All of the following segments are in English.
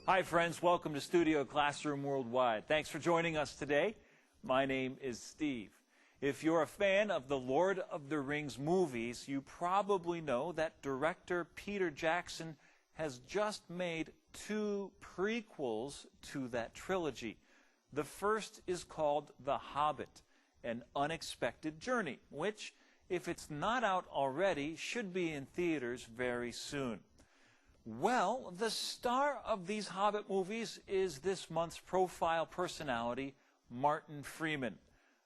Hi friends, welcome to Studio Classroom Worldwide. Thanks for joining us today. My name is Steve. If you're a fan of the Lord of the Rings movies, you probably know that director Peter Jackson has just made 2 prequels to that trilogy. The first is called The Hobbit, An Unexpected Journey, which, if it's not out already, should be in theaters very soon. Well, the star of these Hobbit movies is this month's profile personality, Martin Freeman.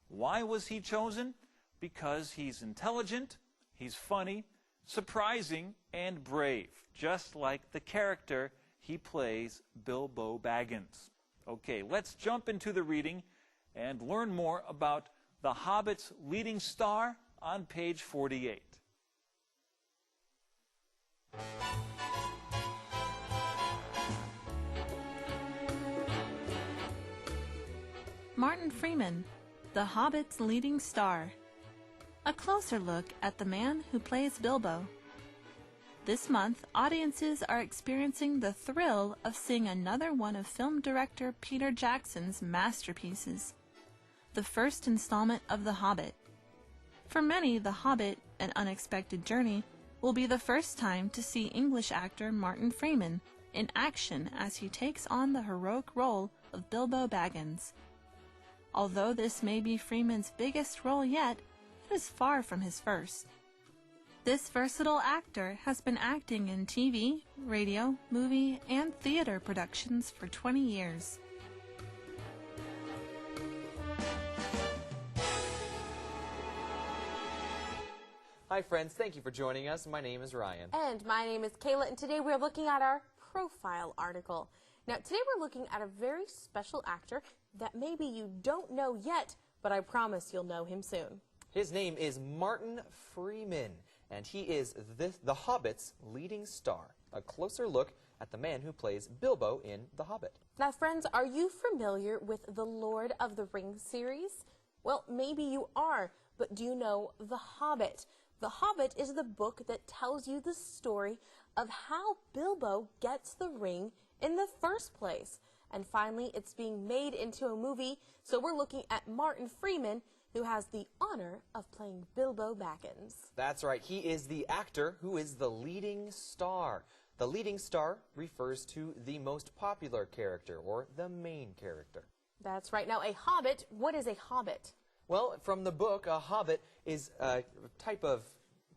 Why was he chosen? Because he's intelligent, he's funny, surprising, and brave, just like the character he plays, Bilbo Baggins. Okay, let's jump into the reading and learn more about The Hobbit's leading star on page 48. Martin Freeman, The Hobbit's leading star. A closer look at the man who plays Bilbo. This month, audiences are experiencing the thrill of seeing another one of film director Peter Jackson's masterpieces, the first installment of The Hobbit. For many, The Hobbit, An Unexpected Journey, will be the first time to see English actor Martin Freeman in action as he takes on the heroic role of Bilbo Baggins. Although this may be Freeman's biggest role yet, it is far from his first. This versatile actor has been acting in TV, radio, movie, and theater productions for 20 years. Hi friends, thank you for joining us. My name is Ryan. And my name is Kayla, and today we're looking at our profile article. Now, today we're looking at a very special actor that maybe you don't know yet, but I promise you'll know him soon. His name is Martin Freeman, and he is The Hobbit's leading star. A closer look at the man who plays Bilbo in The Hobbit. Now, friends, are you familiar with the Lord of the Rings series? Well, maybe you are, but do you know The Hobbit? The Hobbit is the book that tells you the story of how Bilbo gets the ring in the first place. And finally, it's being made into a movie, so we're looking at Martin Freeman, who has the honor of playing Bilbo Baggins. That's right, he is the actor who is the leading star. The leading star refers to the most popular character, or the main character. That's right. Now, a hobbit, what is a hobbit? Well, from the book, a hobbit is a type of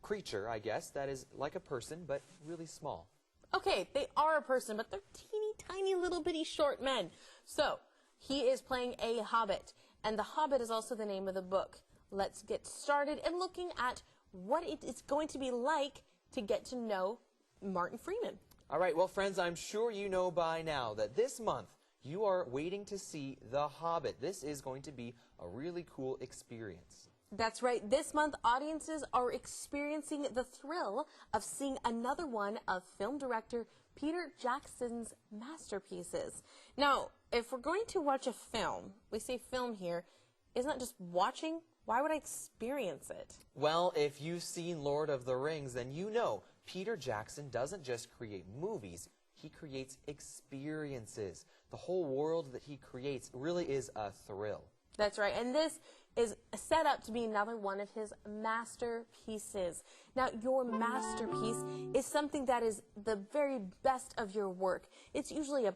creature, I guess, that is like a person, but really small. Okay, they are a person, but they're teeny tiny little bitty short men. So, he is playing a hobbit, and The Hobbit is also the name of the book. Let's get started in looking at what it is going to be like to get to know Martin Freeman. All right, well, friends, I'm sure you know by now that this month you are waiting to see The Hobbit. This is going to be a really cool experience. That's right. This month, audiences are experiencing the thrill of seeing another one of film director Peter Jackson's masterpieces. Now, if we're going to watch a film, we say film here, isn't that just watching? Why would I experience it? Well, if you've seen Lord of the Rings, then you know Peter Jackson doesn't just create movies, he creates experiences. The whole world that he creates really is a thrill. That's right, and this is set up to be another one of his masterpieces. Now, your masterpiece is something that is the very best of your work. It's usually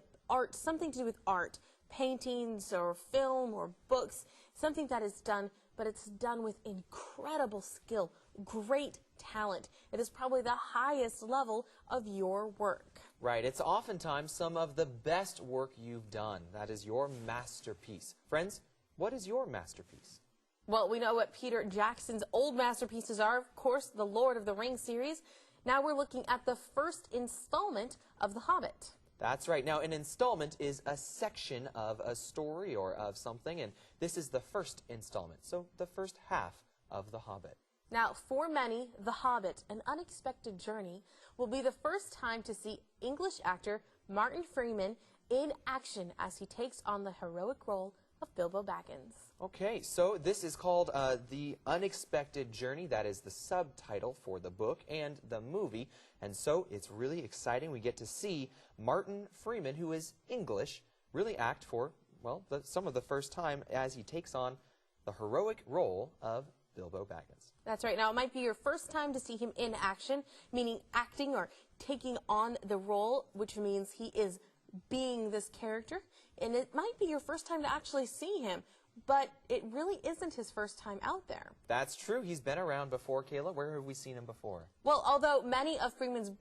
something to do with art, paintings or film or books, something that is done, but it's done with incredible skill, great talent. It is probably the highest level of your work. Right, it's oftentimes some of the best work you've done. That is your masterpiece. Friends, what is your masterpiece? Well, we know what Peter Jackson's old masterpieces are, of course, the Lord of the Rings series. Now we're looking at the first installment of The Hobbit. That's right. Now, an installment is a section of a story or of something, and this is the first installment, so the first half of The Hobbit. Now, for many, The Hobbit, An Unexpected Journey, will be the first time to see English actor Martin Freeman in action as he takes on the heroic role of Bilbo Baggins. Okay, so this is called The Unexpected Journey. That is the subtitle for the book and the movie. And so it's really exciting. We get to see Martin Freeman, who is English, really act for, well, some of the first time as he takes on the heroic role of Bilbo Baggins. That's right. Now, it might be your first time to see him in action, meaning acting or taking on the role, which means he is being this character. And it might be your first time to actually see him, but it really isn't his first time out there. That's true. He's been around before, Kayla. Where have we seen him before? Well, although many of Freeman's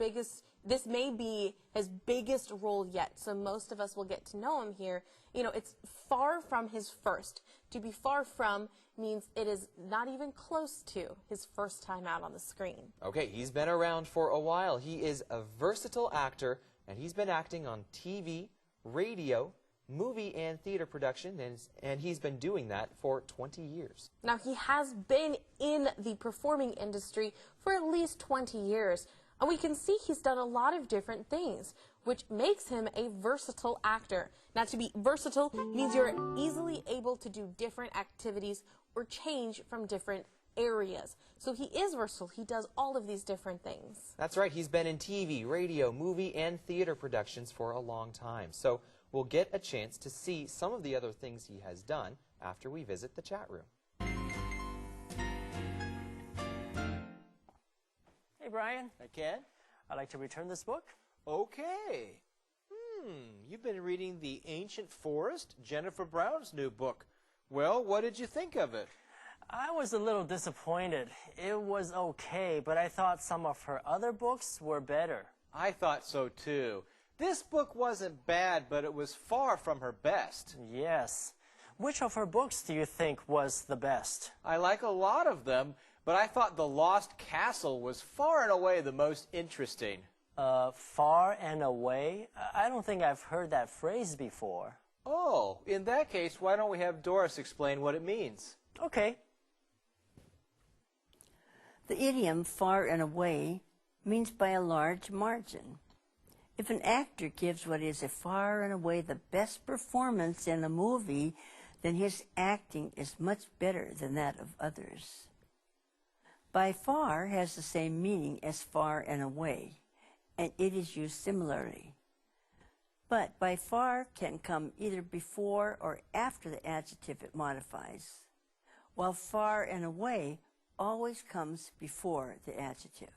this may be his biggest role yet, so most of us will get to know him here. You know, it's far from his first. To be far from means it is not even close to his first time out on the screen. Okay, he's been around for a while. He is a versatile actor, and he's been acting on TV, radio, movie and theater production, and he's been doing that for 20 years. Now, he has been in the performing industry for at least 20 years, and we can see he's done a lot of different things, which makes him a versatile actor. Now, to be versatile means you're easily able to do different activities or change from different areas. So he is versatile. He does all of these different things. That's right. He's been in TV, radio, movie, and theater productions for a long time. So we'll get a chance to see some of the other things he has done after we visit the chat room. Hey, Brian. I can? I'd like to return this book. Okay. You've been reading The Ancient Forest, Jennifer Brown's new book. Well, what did you think of it? I was a little disappointed. It was okay, but I thought some of her other books were better. I thought so too. This book wasn't bad, but it was far from her best. Yes. Which of her books do you think was the best? I like a lot of them, but I thought The Lost Castle was far and away the most interesting. Far and away? I don't think I've heard that phrase before. Oh, in that case, why don't we have Doris explain what it means? Okay. The idiom far and away means by a large margin. If an actor gives what is a far and away the best performance in a movie, then his acting is much better than that of others. By far has the same meaning as far and away, and it is used similarly. But by far can come either before or after the adjective it modifies, while far and away always comes before the adjective.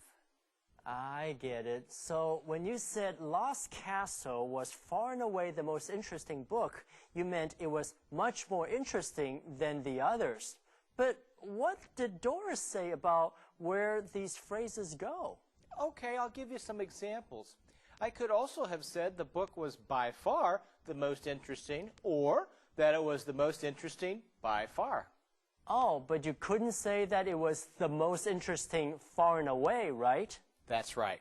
I get it. So when you said Lost Castle was far and away the most interesting book, you meant it was much more interesting than the others. But what did Doris say about where these phrases go? Okay, I'll give you some examples. I could also have said the book was by far the most interesting, or that it was the most interesting by far. Oh, but you couldn't say that it was the most interesting far and away, right? That's right.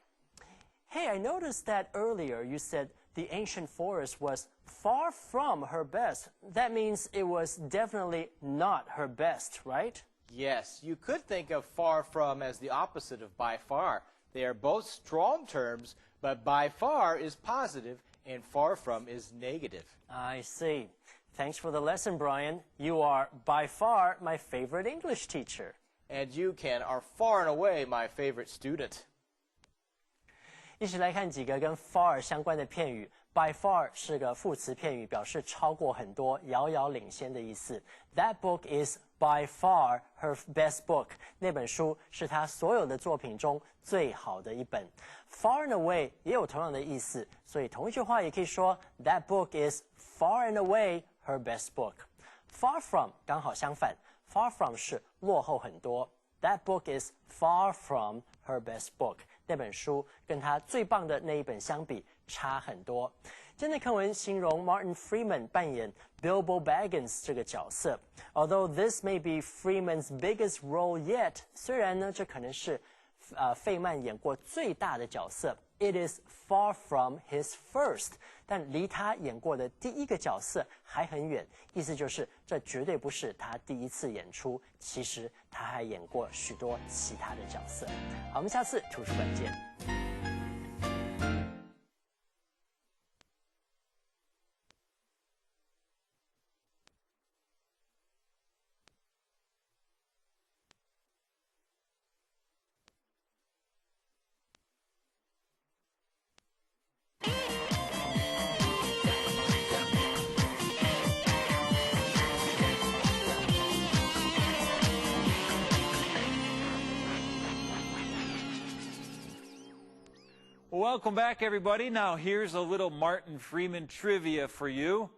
Hey, I noticed that earlier you said The Ancient Forest was far from her best. That means it was definitely not her best, right? Yes, you could think of far from as the opposite of by far. They are both strong terms, but by far is positive and far from is negative. I see. Thanks for the lesson, Brian. You are by far my favorite English teacher. And you, Ken, are far and away my favorite student. 一起来看几个跟 far 相关的片语。By far 是个副词片语，表示超过很多、遥遥领先的意思。That book is by far her best book. 那本书是她所有的作品中最好的一本。Far and away 也有同样的意思，所以同一句话也可以说 That book is far and away her best book. Far from 刚好相反 ，far from 是落后很多。That book is far from her best book. 那本书跟她最棒的那一本相比差很多。今天的课文形容 Martin Freeman 扮演 Bilbo Baggins 这个角色。Although this may be Freeman's biggest role yet， 虽然呢这可能是费曼演过最大的角色 ，It is far from his first， 但离他演过的第一个角色还很远。意思就是这绝对不是他第一次演出，其实他还演过许多其他的角色。好，我们下次图书馆见。Welcome back, everybody. Now, here's a little Martin Freeman trivia for you.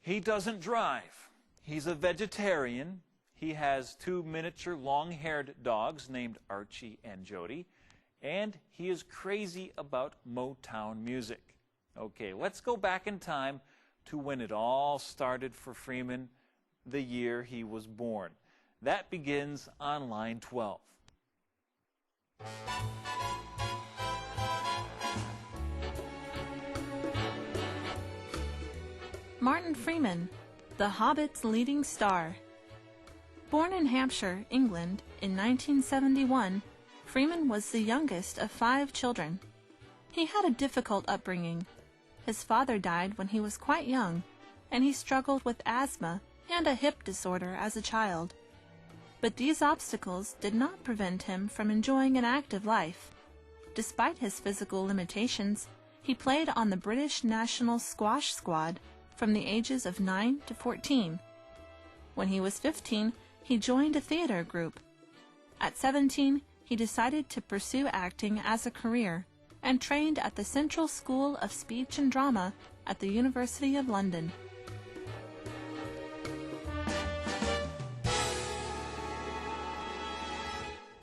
He doesn't drive. He's a vegetarian. He has 2 miniature long-haired dogs named Archie and Jody. And he is crazy about Motown music. Okay, let's go back in time to when it all started for Freeman, the year he was born. That begins on line 12. Martin Freeman, The Hobbit's leading star. Born in Hampshire, England, in 1971, Freeman was the youngest of 5 children. He had a difficult upbringing. His father died when he was quite young, and he struggled with asthma and a hip disorder as a child. But these obstacles did not prevent him from enjoying an active life. Despite his physical limitations, he played on the British national squash squad from the ages of 9 to 14. When he was 15, he joined a theater group. At 17, he decided to pursue acting as a career and trained at the Central School of Speech and Drama at the University of London.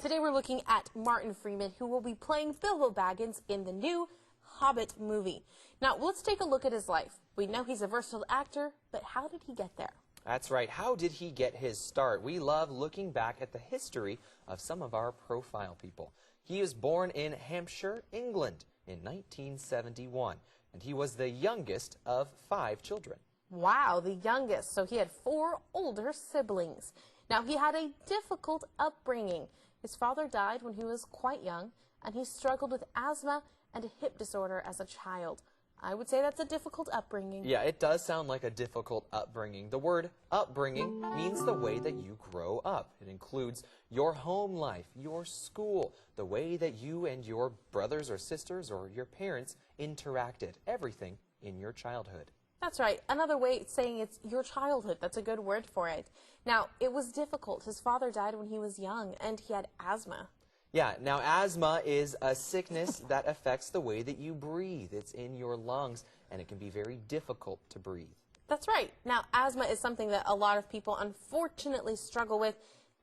Today we're looking at Martin Freeman, who will be playing Bilbo Baggins in the new Hobbit movie. Now, let's take a look at his life. We know he's a versatile actor, but how did he get there? That's right. How did he get his start? We love looking back at the history of some of our profile people. He was born in Hampshire, England in 1971, and he was the youngest of 5 children. Wow, the youngest. So he had 4 older siblings. Now, he had a difficult upbringing. His father died when he was quite young, and he struggled with asthma and a hip disorder as a child. I would say that's a difficult upbringing. Yeah, it does sound like a difficult upbringing. The word upbringing means the way that you grow up. It includes your home life, your school, the way that you and your brothers or sisters or your parents interacted, everything in your childhood. That's right. Another way of saying it's your childhood. That's a good word for it. Now, it was difficult. His father died when he was young, and he had asthma. Yeah, now asthma is a sickness that affects the way that you breathe. It's in your lungs, and it can be very difficult to breathe. That's right. Now, asthma is something that a lot of people unfortunately struggle with.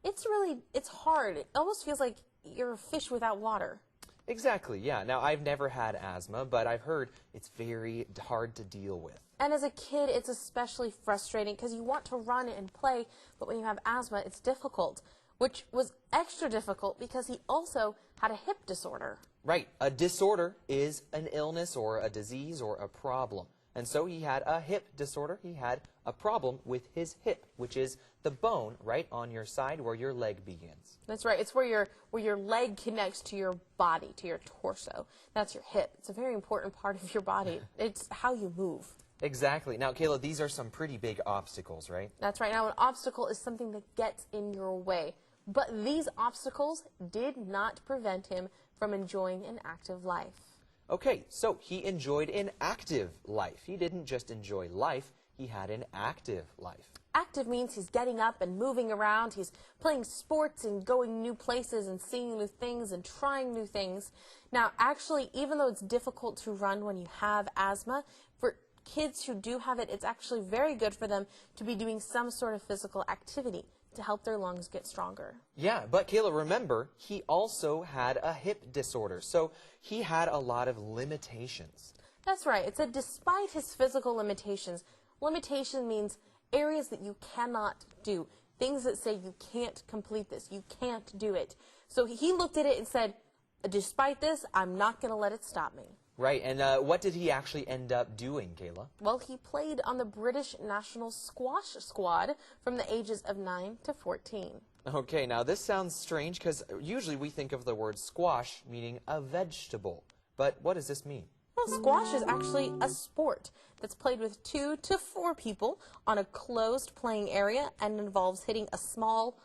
It's hard. It almost feels like you're a fish without water. Exactly, yeah. Now, I've never had asthma, but I've heard it's very hard to deal with. And as a kid, it's especially frustrating because you want to run and play, but when you have asthma, it's difficult, which was extra difficult because he also had a hip disorder. Right. A disorder is an illness or a disease or a problem. And so he had a hip disorder. He had a problem with his hip, which is the bone right on your side where your leg begins. That's right. It's where your leg connects to your body, to your torso. That's your hip. It's a very important part of your body. It's how you move. Exactly. Now, Kayla, these are some pretty big obstacles, right? That's right. Now, an obstacle is something that gets in your way. But these obstacles did not prevent him from enjoying an active life. Okay, so he enjoyed an active life. He didn't just enjoy life, he had an active life. Active means he's getting up and moving around. He's playing sports and going new places and seeing new things and trying new things. Now, actually, even though it's difficult to run when you have asthma, for kids who do have it, it's actually very good for them to be doing some sort of physical activity to help their lungs get stronger. Yeah, but Kayla, remember, he also had a hip disorder, so he had a lot of limitations. That's right. It said despite his physical limitations, limitation means areas that you cannot do, things that say you can't complete this, you can't do it. So he looked at it and said, despite this, I'm not going to let it stop me. Right, and what did he actually end up doing, Kayla? Well, he played on the British national squash squad from the ages of 9 to 14. Okay, now this sounds strange because usually we think of the word squash meaning a vegetable. But what does this mean? Well, squash is actually a sport that's played with 2 to 4 people on a closed playing area and involves hitting a small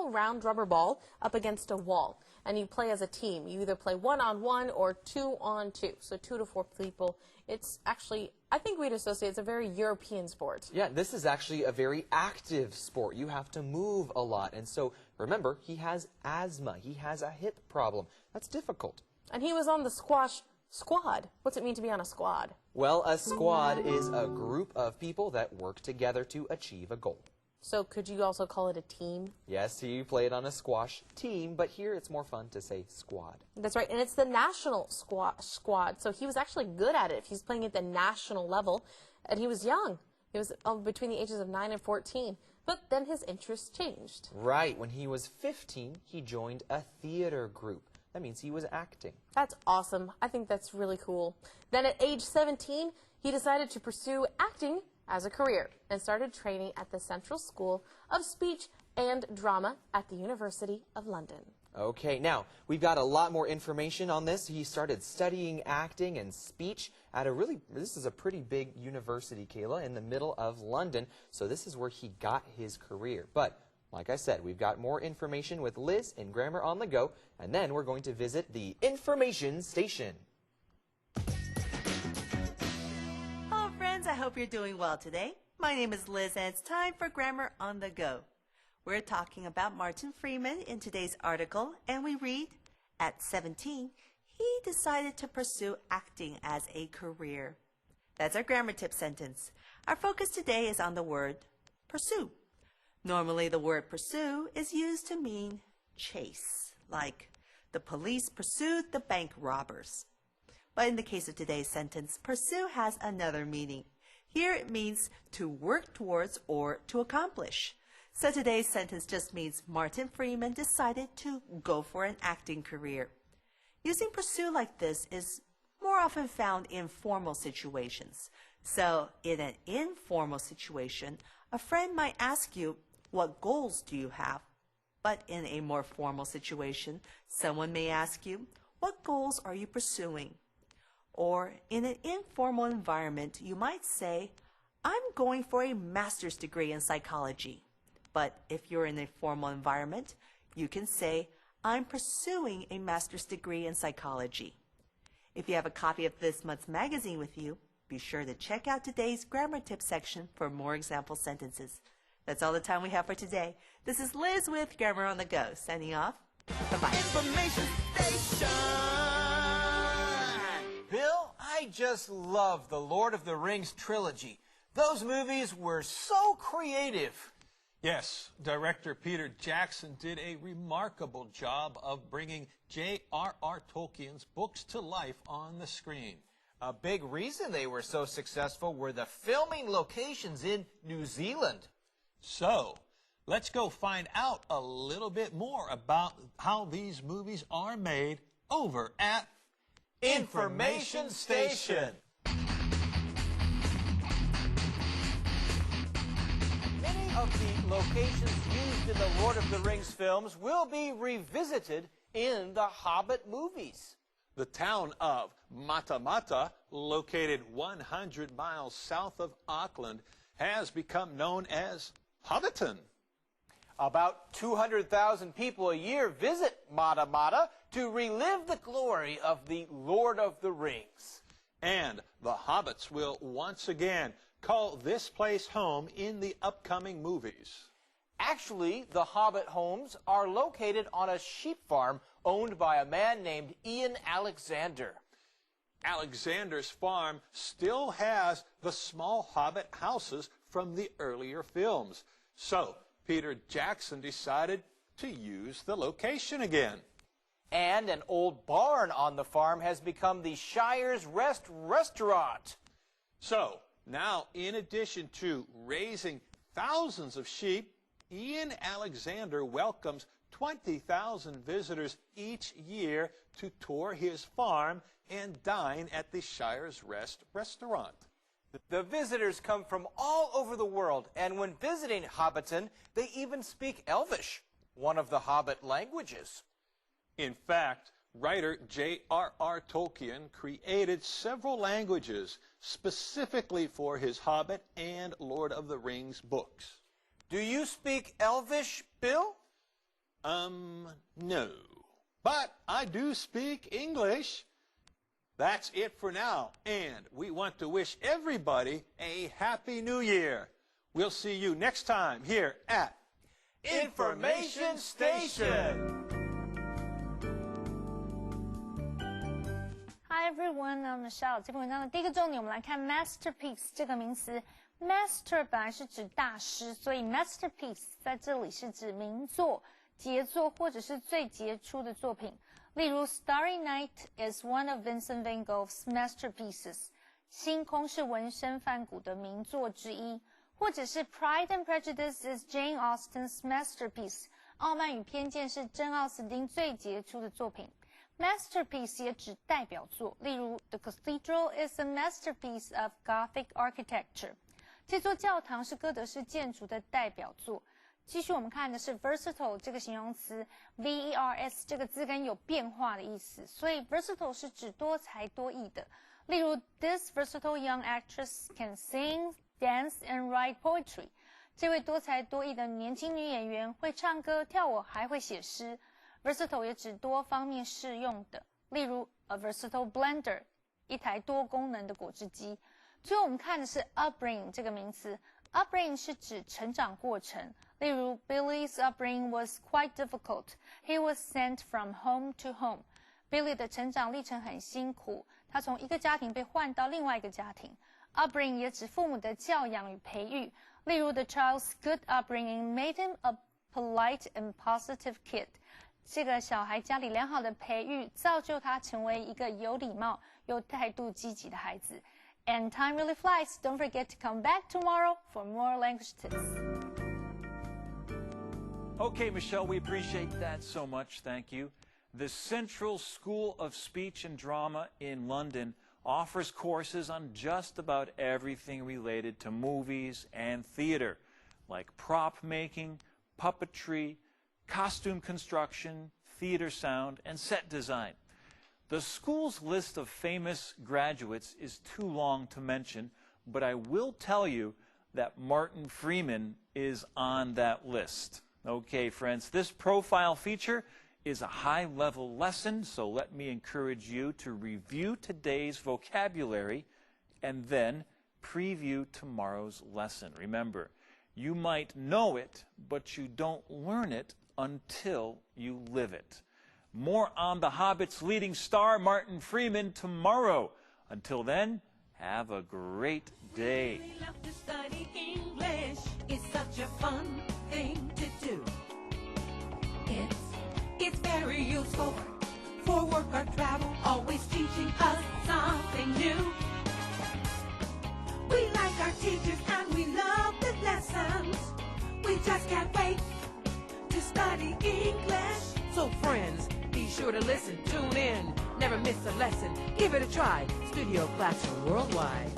round rubber ball up against a wall. And you play as a team. You either play 1-on-1 or 2-on-2. So 2 to 4 people. It's actually, I think we'd associate it's a very European sport. Yeah, this is actually a very active sport. You have to move a lot. And so, remember, he has asthma. He has a hip problem. That's difficult. And he was on the squash Squad. What's it mean to be on a squad? Well, a squad is a group of people that work together to achieve a goal. So could you also call it a team? Yes, he played on a squash team, but here it's more fun to say squad. That's right, and it's the national squad. So he was actually good at it. He's playing at the national level, and he was young. He was between the ages of 9 and 14. But then his interests changed. Right. When he was 15, he joined a theater group. That means he was acting. That's awesome. I think that's really cool. Then at age 17, he decided to pursue acting as a career and started training at the Central School of Speech and Drama at the University of London. Okay, now, we've got a lot more information on this. He started studying acting and speech at this is a pretty big university, Kayla, in the middle of London. So this is where he got his career. But, like I said, we've got more information with Liz in Grammar on the Go, and then we're going to visit the information station. Hello, friends. I hope you're doing well today. My name is Liz, and it's time for Grammar on the Go. We're talking about Martin Freeman in today's article, and we read, at 17, he decided to pursue acting as a career. That's our grammar tip sentence. Our focus today is on the word pursue. Normally, the word pursue is used to mean chase, like the police pursued the bank robbers. But in the case of today's sentence, pursue has another meaning. Here it means to work towards or to accomplish. So today's sentence just means Martin Freeman decided to go for an acting career. Using pursue like this is more often found in formal situations. So in an informal situation, a friend might ask you, what goals do you have? But in a more formal situation, someone may ask you, what goals are you pursuing? Or in an informal environment, you might say, I'm going for a master's degree in psychology. But if you're in a formal environment, you can say, I'm pursuing a master's degree in psychology. If you have a copy of this month's magazine with you, be sure to check out today's grammar tip section for more example sentences. That's all the time we have for today. This is Liz with Grammar on the Go, signing off. Bye-bye. Information Station! Bill, I just love the Lord of the Rings trilogy. Those movies were so creative. Yes, director Peter Jackson did a remarkable job of bringing J.R.R. Tolkien's books to life on the screen. A big reason they were so successful were the filming locations in New Zealand. So, let's go find out a little bit more about how these movies are made over at Information Station. Many of the locations used in the Lord of the Rings films will be revisited in the Hobbit movies. The town of Matamata, located 100 miles south of Auckland, has become known as Hobbiton. About 200,000 people a year visit Matamata to relive the glory of the Lord of the Rings. And the Hobbits will once again call this place home in the upcoming movies. Actually, the Hobbit homes are located on a sheep farm owned by a man named Ian Alexander. Alexander's farm still has the small Hobbit houses from the earlier films. So, Peter Jackson decided to use the location again. And an old barn on the farm has become the Shire's Rest restaurant. So, now in addition to raising thousands of sheep, Ian Alexander welcomes 20,000 visitors each year to tour his farm and dine at the Shire's Rest restaurant. The visitors come from all over the world, and when visiting Hobbiton, they even speak Elvish, one of the Hobbit languages. In fact, writer J.R.R. Tolkien created several languages specifically for his Hobbit and Lord of the Rings books. Do you speak Elvish, Bill? No. But I do speak English. That's it for now, and we want to wish everybody a Happy New Year. We'll see you next time here at Information Station. Hi everyone. I'm Michelle。这篇文章的第一个重点，我们来看 masterpiece 这个名词。Master 本来是指大师，所以 masterpiece 在这里是指名作、杰作或者是最杰出的作品。例如 Starry Night is one of Vincent van Gogh's masterpieces。星空是文森梵谷的名作之一。或者是 Pride and Prejudice is Jane Austen's masterpiece。傲慢与偏见是珍奥斯汀最杰出的作品。Masterpiece 也指代表作，例如 The Cathedral is a masterpiece of Gothic architecture。这座教堂是哥德式建筑的代表作。继续我们看的是 versatile 这个形容词 ，V-E-R-S 这个字根有变化的意思，所以 versatile 是指多才多艺的。例如 This versatile young actress can sing, dance and write poetry。这位多才多艺的年轻女演员会唱歌、跳舞，还会写诗。Versatile 也指多方面适用的，例如 a versatile blender， 一台多功能的果汁机。最后我们看的是 upbringing 这个名词 ，upbringing 是指成长过程，例如 Billy's upbringing was quite difficult. He was sent from home to home. Billy 的成长历程很辛苦，他从一个家庭被换到另外一个家庭。Upbringing 也指父母的教养与培育，例如 The child's good upbringing made him a polite and positive kid。这个小孩家里良好的培育，造就他成为一个有礼貌、有态度积极的孩子。And time really flies. Don't forget to come back tomorrow for more language tips. Okay, Michelle, we appreciate that so much. Thank you. The Central School of Speech and Drama in London offers courses on just about everything related to movies and theater, like prop making, puppetry, costume construction, theater sound, and set design. The school's list of famous graduates is too long to mention, but I will tell you that Martin Freeman is on that list. Okay, friends, this profile feature is a high-level lesson, so let me encourage you to review today's vocabulary and then preview tomorrow's lesson. Remember, you might know it, but you don't learn it until you live it. More on The Hobbit's leading star, Martin Freeman, tomorrow. Until then, have a great day. We love to study English. It's such a fun thing to do. It's very useful for work or travel, always teaching us something new. We like our teachers and we love the lessons. We just can't wait to study English. So friends, be sure to listen, tune in, never miss a lesson. Give it a try. Studio Classroom Worldwide.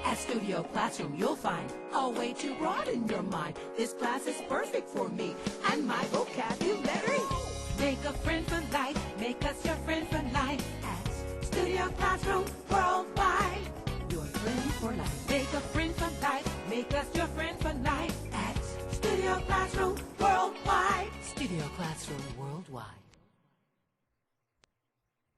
At Studio Classroom, you'll find a way to broaden your mind. This class is perfect for me and my vocabulary. Make a friend for life, make us your friend for life. At Studio Classroom Worldwide. Your friend for life. Make a friend for life, make us your friend for life. At Studio Classroom Worldwide. Studio Classroom Worldwide.